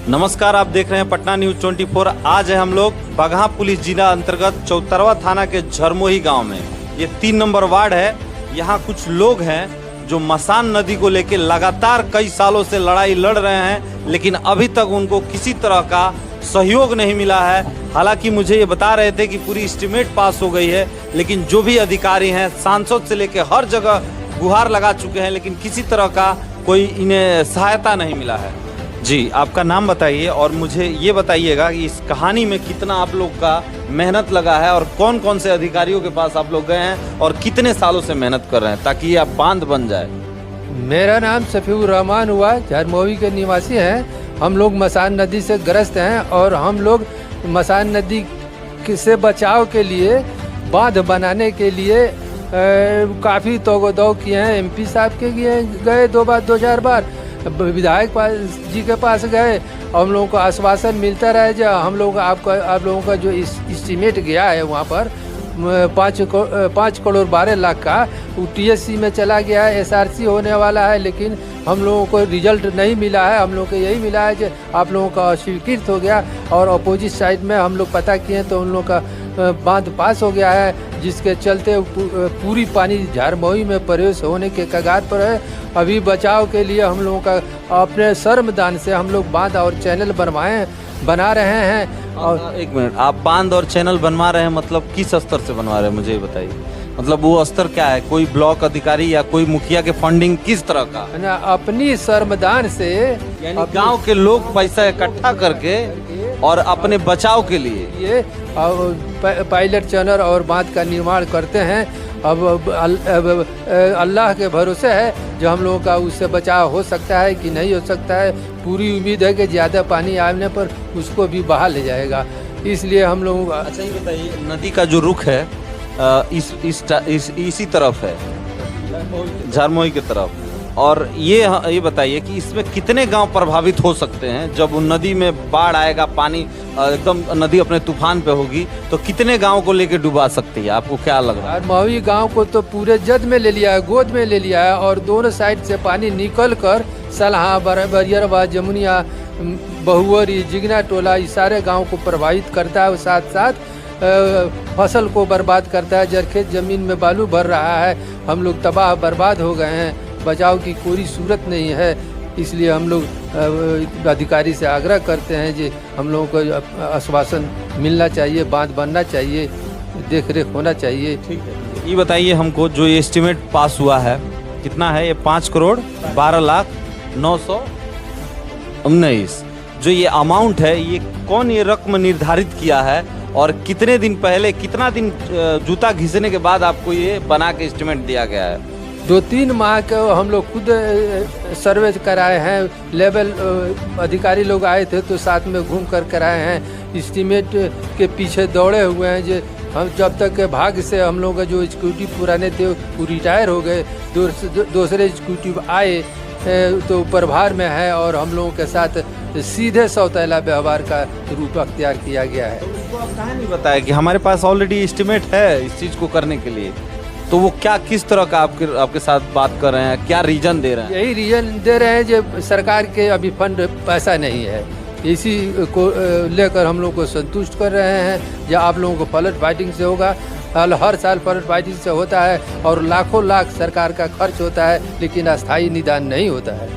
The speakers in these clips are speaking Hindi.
नमस्कार, आप देख रहे हैं पटना न्यूज 24। आज है हम लोग बगहा पुलिस जिला अंतर्गत चौतरवा थाना के झरमोही गांव में। ये 3 नंबर वार्ड है। यहाँ कुछ लोग हैं जो मसान नदी को लेकर लगातार कई सालों से लड़ाई लड़ रहे हैं, लेकिन अभी तक उनको किसी तरह का सहयोग नहीं मिला है। हालांकि मुझे ये बता रहे थे कि पूरी एस्टीमेट पास हो गई है, लेकिन जो भी अधिकारी हैं सांसद से लेकर हर जगह गुहार लगा चुके हैं, लेकिन किसी तरह का कोई इन्हें सहायता नहीं मिला है। जी, आपका नाम बताइए और मुझे ये बताइएगा कि इस कहानी में कितना आप लोग का मेहनत लगा है और कौन कौन से अधिकारियों के पास आप लोग गए हैं और कितने सालों से मेहनत कर रहे हैं ताकि ये बांध बन जाए। मेरा नाम सफीउर रहमान हुआ, झरमोही के निवासी हैं। हम लोग मसान नदी से ग्रस्त हैं और हम लोग मसान नदी से बचाव के लिए बांध बनाने के लिए काफ़ी तोगोदौ किए हैं। एमपी साहब के गए 2-4 बार, विधायक जी के पास गए। हम लोगों को आश्वासन मिलता रहा जो हम लोग आप लोगों का जो एस्टीमेट गया है वहाँ पर 5 करोड़ 12 लाख का TSC में चला गया है, SRC होने वाला है, लेकिन हम लोगों को रिजल्ट नहीं मिला है। हम लोगों को यही मिला है कि आप लोगों का स्वीकृत हो गया और अपोजिट साइड में हम लोग पता किए तो उन लोगों का बांध पास हो गया है, जिसके चलते पूरी पानी झरमोही में प्रवेश होने के कगार पर है। अभी बचाव के लिए हम लोगों का अपने श्रमदान से हम लोग बांध और चैनल बना रहे हैं। और एक मिनट, आप बांध और चैनल बनवा रहे हैं, मतलब किस स्तर से बनवा रहे हैं मुझे ये बताइए। मतलब वो स्तर क्या है? कोई ब्लॉक अधिकारी या कोई मुखिया के फंडिंग किस तरह का? ना, अपनी श्रमदान से, यानी गांव के लोग पैसा इकट्ठा करके और अपने बचाव के लिए ये पायलट चैनल और बांध का निर्माण करते हैं। अब अल्लाह के भरोसे है जो हम लोगों का उससे बचाव हो सकता है कि नहीं हो सकता है। पूरी उम्मीद है कि ज़्यादा पानी आने पर उसको भी बहा ले जाएगा, इसलिए हम लोगों का। अच्छा, ये बताइए, नदी का जो रुख है इसी तरफ है, झरमोही की तरफ, और ये बताइए कि इसमें कितने गांव प्रभावित हो सकते हैं जब नदी में बाढ़ आएगा, पानी एकदम नदी अपने तूफान पे होगी तो कितने गांव को लेके डुबा सकती है? आपको क्या लग रहा है? झरमोही गांव को तो पूरे जद में ले लिया है, गोद में ले लिया है, और दोनों साइड से पानी निकल कर सलहा, बरियरवा, जमुनिया, बहुअरी, जिगना टोला, इस सारे गाँव को प्रभावित करता है। साथ साथ फसल को बर्बाद करता है। जरखेत जमीन में बालू भर रहा है। हम लोग तबाह बर्बाद हो गए हैं। बचाव की कोई सूरत नहीं है, इसलिए हम लोग अधिकारी से आग्रह करते हैं कि हम लोगों को आश्वासन मिलना चाहिए, बांध बनना चाहिए, देख रेख होना चाहिए। ठीक है, ये बताइए हमको, जो ये एस्टीमेट पास हुआ है कितना है? ये 5 करोड़ 12 लाख 919। जो ये अमाउंट है, ये कौन ये रकम निर्धारित किया है और कितने दिन पहले, कितना दिन जूता घिसने के बाद आपको ये बना के एस्टीमेट दिया गया है? 2-3 माह के हम लोग खुद सर्वे कराए हैं। लेवल अधिकारी लोग आए थे तो साथ में घूम कर कराए हैं। एस्टीमेट के पीछे दौड़े हुए हैं। जो हम जब तक भाग्य से हम लोग का जो एग्जीक्यूटिव पुराने थे वो रिटायर हो गए, दूसरे एग्जीक्यूटिव आए तो प्रभार में है और हम लोगों के साथ सीधे सौतेला व्यवहार का रूप अख्तियार किया गया है। तो उसको आप कहाँ नहीं बताया कि हमारे पास ऑलरेडी एस्टीमेट है इस चीज़ को करने के लिए? तो वो क्या, किस तरह का आपके साथ बात कर रहे हैं? क्या रीजन दे रहे हैं? यही रीजन दे रहे हैं जो सरकार के अभी फंड पैसा नहीं है, इसी को लेकर हम लोग को संतुष्ट कर रहे हैं। या आप लोगों को पलट फाइटिंग से होगा, हर साल पलट फाइटिंग से होता है और लाखों लाख सरकार का खर्च होता है, लेकिन अस्थायी निदान नहीं होता है।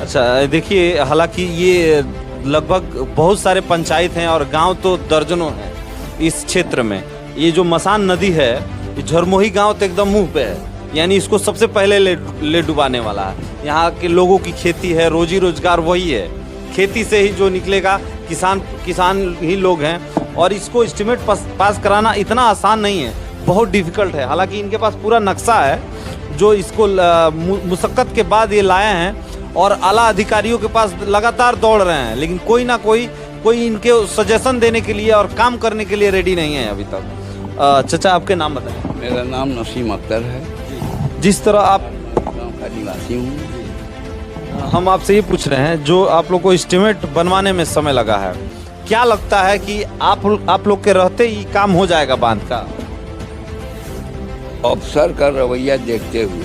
अच्छा, देखिए, हालांकि ये लगभग बहुत सारे पंचायत हैं और गांव तो दर्जनों हैं इस क्षेत्र में। ये जो मसान नदी है, झरमोही गांव तो एकदम मुंह पे है, यानी इसको सबसे पहले ले डुबाने वाला है। यहाँ के लोगों की खेती है, रोजी रोजगार वही है, खेती से ही जो निकलेगा, किसान ही लोग हैं। और इसको एस्टीमेट पास कराना इतना आसान नहीं है, बहुत डिफिकल्ट है। हालांकि इनके पास पूरा नक्शा है जो इसको मुशक्कत के बाद ये लाए हैं और आला अधिकारियों के पास लगातार दौड़ रहे हैं, लेकिन कोई ना कोई इनके सजेशन देने के लिए और काम करने के लिए रेडी नहीं है अभी तक। चाचा, आपके नाम बताएं। मेरा नाम नसीम अख्तर है। जिस तरह आप गांव का निवासी हूँ। हम आपसे ये पूछ रहे हैं, जो आप लोग को एस्टीमेट बनवाने में समय लगा है, क्या लगता है कि आप लोग के रहते ही काम हो जाएगा बांध का? अफसर का रवैया देखते हुए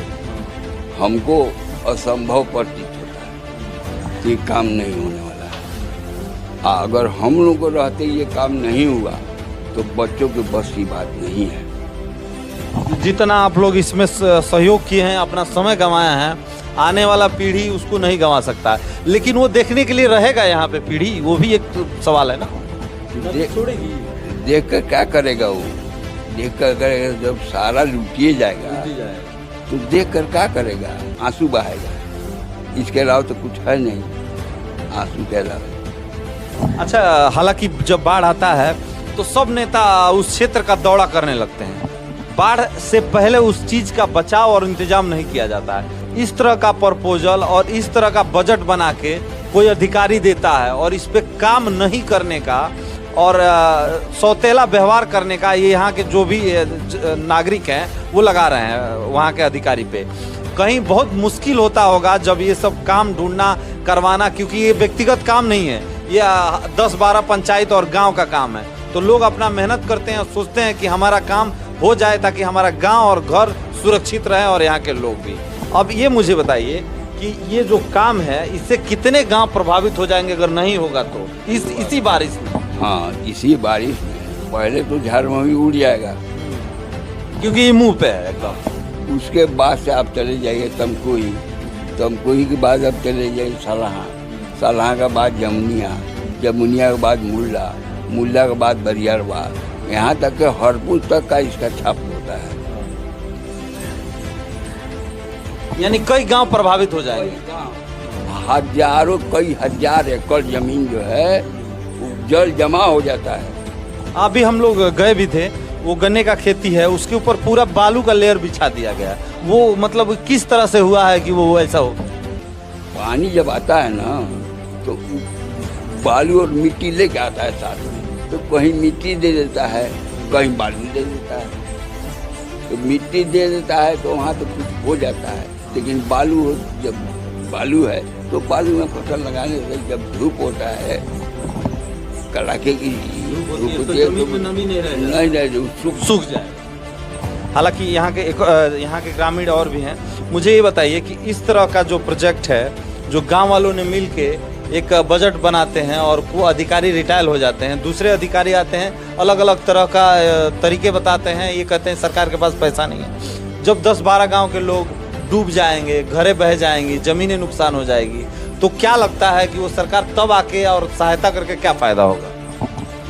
हमको असंभव प्रतीत होता है कि काम नहीं होने वाला है। अगर हम लोग को रहते ये काम नहीं हुआ तो बच्चों के बस की बात नहीं है। जितना आप लोग इसमें सहयोग किए हैं, अपना समय गंवाया है, आने वाला पीढ़ी उसको नहीं गंवा सकता है। लेकिन वो देखने के लिए रहेगा यहाँ पे पीढ़ी, वो भी एक सवाल है ना। देख कर क्या करेगा वो? देख कर करेगा जब सारा लुटिए जाएगा तो देख कर क्या करेगा? आंसू बहाएगा, इसके अलावा तो कुछ है नहीं, आंसू के अलावा। अच्छा, हालांकि जब बाढ़ आता है तो सब नेता उस क्षेत्र का दौरा करने लगते हैं। बाढ़ से पहले उस चीज का बचाव और इंतजाम नहीं किया जाता है। इस तरह का प्रपोजल और इस तरह का बजट बना के कोई अधिकारी देता है और इस पे काम नहीं करने का और सौतेला व्यवहार करने का ये यहाँ के जो भी नागरिक हैं वो लगा रहे हैं वहाँ के अधिकारी पे। कहीं बहुत मुश्किल होता होगा जब ये सब काम ढूंढना करवाना, क्योंकि ये व्यक्तिगत काम नहीं है, ये 10-12 पंचायत और गांव का काम है। तो लोग अपना मेहनत करते हैं और सोचते हैं कि हमारा काम हो जाए ताकि हमारा गांव और घर सुरक्षित रहे और यहाँ के लोग भी। अब ये मुझे बताइए कि ये जो काम है इससे कितने गांव प्रभावित हो जाएंगे अगर नहीं होगा तो इसी बारिश में? हाँ, इसी बारिश में पहले तो झारमवी उड़ जाएगा, क्योंकि ये मुंह पे है एकदम। उसके बाद से आप चले जाइए तमकोही के बाद आप चले जाइए सलाहा के बाद जमुनिया के बाद मुल्ला के बाद बरियारबाग, यहाँ तक के हरपुर तक का इसका छाप होता है। यानी कई गांव प्रभावित हो जाएंगे। कई हजार एकड़ जमीन जो है जल जमा हो जाता है। अभी हम लोग गए भी थे, वो गन्ने का खेती है, उसके ऊपर पूरा बालू का लेयर बिछा दिया गया। वो मतलब किस तरह से हुआ है कि वो ऐसा हो? पानी जब आता है ना तो बालू और मिट्टी लेके आता है साथ में, तो कहीं मिट्टी दे देता है, कहीं बालू दे देता है। तो मिट्टी दे देता है तो वहाँ तो कुछ हो जाता है, लेकिन जब बालू है तो बालू में फसल लगाने से जब धूप होता है कड़ाके की धूप नहीं सूख जाए। हालांकि यहाँ के ग्रामीण और भी हैं। मुझे ये बताइए कि इस तरह का जो प्रोजेक्ट है, जो गांव वालों ने मिल के एक बजट बनाते हैं और वो अधिकारी रिटायर हो जाते हैं, दूसरे अधिकारी आते हैं, अलग अलग तरह का तरीके बताते हैं, ये कहते हैं सरकार के पास पैसा नहीं है। जब 10-12 गांव के लोग डूब जाएंगे, घरें बह जाएंगी, ज़मीनें नुकसान हो जाएगी, तो क्या लगता है कि वो सरकार तब आके और सहायता करके क्या फ़ायदा होगा?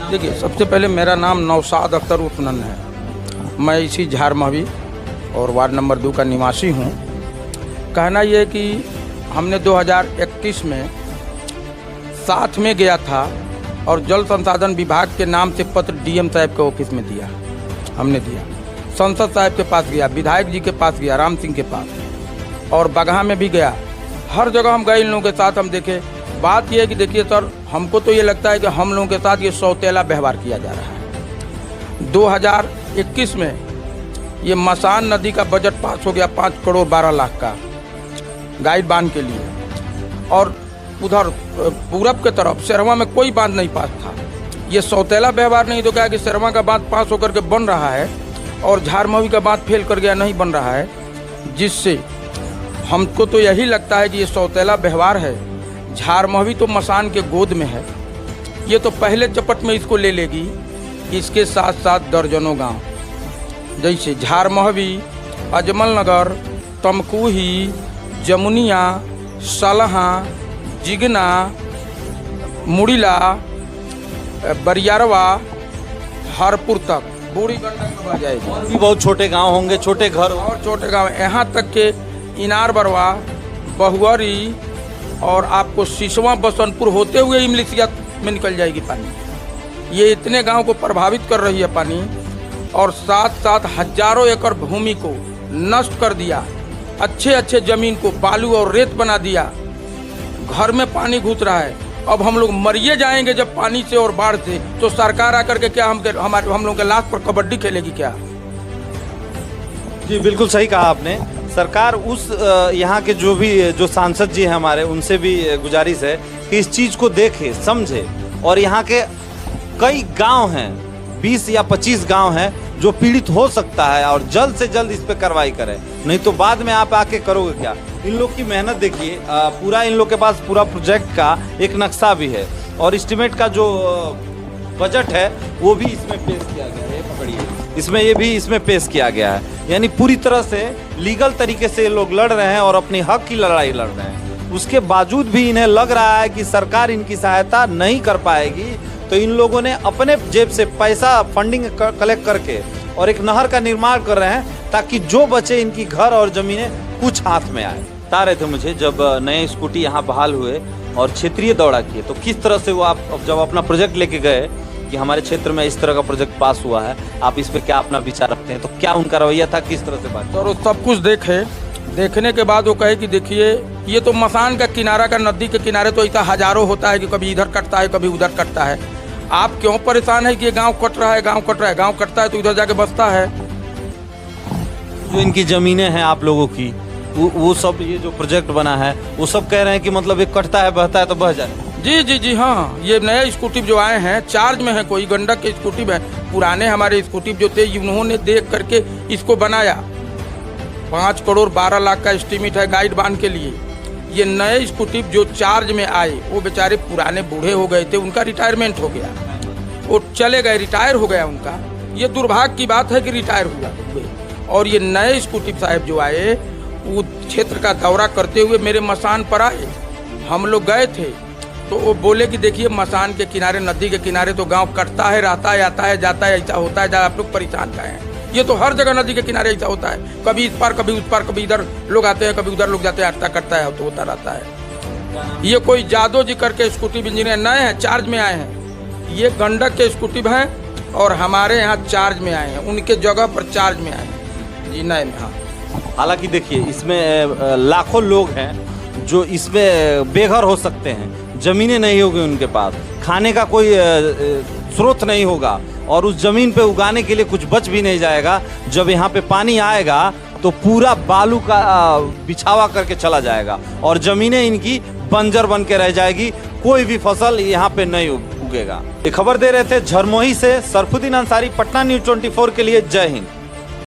देखिए, सबसे पहले मेरा नाम नौशाद अख्तर उतनन है। मैं इसी झारमवी और वार्ड नंबर 2 का निवासी हूँ। कहना ये कि हमने 2021 में साथ में गया था और जल संसाधन विभाग के नाम से पत्र डीएम साहब के ऑफिस में दिया, हमने दिया। संसद साहब के पास गया, विधायक जी के पास गया, राम सिंह के पास, और बगहा में भी गया। हर जगह हम गए, इन लोगों के साथ हम देखे। बात यह है कि देखिए सर, हमको तो ये लगता है कि हम लोगों के साथ ये सौतेला व्यवहार किया जा रहा है। 2021 में ये मसान नदी का बजट पास हो गया 5 करोड़ 12 लाख का गाइड बांध के लिए, और उधर पूरब के तरफ शेरवा में कोई बांध नहीं पास था। ये सौतेला व्यवहार नहीं तो क्या कि शेरवा का बांध पास होकर के बन रहा है और झारमवी का बांध फेल कर गया, नहीं बन रहा है, जिससे हमको तो यही लगता है कि ये सौतेला व्यवहार है। झारमवी तो मसान के गोद में है, ये तो पहले चपट में इसको ले लेगी। इसके साथ साथ दर्जनों गांव जैसे झारमवी, अजमल नगर, तमकुही, जमुनिया, सलहा, जिगना, मुड़िला, बरियारवा, हरपुर तक बूढ़ी गंडक आ जाएगी। और भी बहुत छोटे गांव होंगे, छोटे घर और छोटे गांव, यहाँ तक के इनार बरवा, बहुअरी और आपको सिसवा बसंतपुर होते हुए इमलिसिया में निकल जाएगी पानी। ये इतने गांव को प्रभावित कर रही है पानी, और साथ साथ हजारों एकड़ भूमि को नष्ट कर दिया, अच्छे जमीन को बालू और रेत बना दिया। घर में पानी घुस रहा है। अब हम लोग मरिए जाएंगे जब पानी से और बाढ़ से, तो सरकार आकर के क्या हम लोग के लाश पर कबड्डी खेलेगी क्या? जी बिल्कुल सही कहा आपने। सरकार उस यहाँ के जो सांसद जी हैं हमारे, उनसे भी गुजारिश है कि इस चीज़ को देखे, समझे, और यहाँ के कई गांव हैं, 20 या 25 गांव हैं जो पीड़ित हो सकता है, और जल्द से जल्द इस पर कार्रवाई करें, नहीं तो बाद में आप आके करोगे क्या? इन लोग की मेहनत देखिए, पूरा इन लोग के पास पूरा प्रोजेक्ट का एक नक्शा भी है। और एस्टिमेट का जो बजट है वो भी इसमें पेश किया गया है। पकड़िए, इसमें ये भी इसमें पेश किया गया है। यानी पूरी तरह से लीगल तरीके से ये लोग लड़ रहे हैं और अपनी हक की लड़ाई लड़ रहे हैं। उसके बावजूद भी इन्हें लग रहा है कि सरकार इनकी सहायता नहीं कर पाएगी, तो इन लोगों ने अपने जेब से पैसा फंडिंग कलेक्ट करके और एक नहर का निर्माण कर रहे हैं ताकि जो बचे इनकी घर और जमीनें कुछ हाथ में आए। बता रहे थे मुझे जब नए स्कूटी यहाँ बहाल हुए और क्षेत्रीय दौरा किए तो किस तरह से वो आप जब अपना प्रोजेक्ट लेके गए कि हमारे क्षेत्र में इस तरह का प्रोजेक्ट पास हुआ है, आप इस पे क्या अपना विचार रखते हैं, तो क्या उनका रवैया था, किस तरह से बात? और सब कुछ देखने के बाद वो कहे कि देखिए ये तो मसान का किनारा का नदी के किनारे तो ऐसा हजारों होता है कि कभी इधर कटता है कभी उधर कटता है। आप क्यों परेशान है कि ये गांव कट रहा है, गांव कट रहा है, गांव कटता है तो इधर जाके बसता है। जो इनकी जमीनें हैं आप लोगों की, वो सब ये जो प्रोजेक्ट बना है वो सब कह रहे हैं कि मतलब एक कटता है बहता है तो बह जाए। जी जी जी हाँ, ये नए स्कूटी जो आए हैं चार्ज में है, कोई गंडक के स्कूटी है। पुराने हमारे स्कूटी जो थे उन्होंने देख करके इसको बनाया। 5 करोड़ 12 लाख का एस्टीमेट है गाइड बांध के लिए। ये नए स्कूटी जो चार्ज में आए वो बेचारे पुराने बूढ़े हो गए थे, उनका रिटायरमेंट हो गया, वो चले गए, रिटायर हो गया उनका। ये दुर्भाग्य की बात है कि रिटायर हुए। और ये नए स्कूटी साहब जो आए वो क्षेत्र का दौरा करते हुए मेरे मसान पर आए। हम लोग गए थे तो वो बोले कि देखिए मसान के किनारे, नदी के किनारे तो गांव कटता है, रहता है, आता है, जाता है, ऐसा होता है, आप लोग परेशान का हैं। ये तो हर जगह नदी के किनारे ऐसा होता है, कभी इस पार कभी उस पार, कभी इधर लोग आते हैं कभी उधर लोग जाते हैं, अटता कटता है तो होता रहता है। ये कोई जादो जी करके स्कूटी इंजीनियर नए हैं, चार्ज में आए हैं। ये गंडक के स्कूटी हैं और हमारे यहाँ चार्ज में आए हैं, उनके जगह पर चार्ज में आए हैं जी, नए में। हाँ, हालांकि देखिए इसमें लाखों लोग हैं जो इसमें बेघर हो सकते हैं, जमीनें नहीं होगी उनके पास, खाने का कोई स्रोत नहीं होगा और उस जमीन पे उगाने के लिए कुछ बच भी नहीं जाएगा। जब यहाँ पे पानी आएगा तो पूरा बालू का बिछावा करके चला जाएगा और जमीनें इनकी बंजर बन के रह जाएगी, कोई भी फसल यहाँ पे नहीं उगेगा। ये खबर दे रहे थे झरमोही से सरफुद्दीन अंसारी, पटना न्यूज़ 24 के लिए। जय हिंद।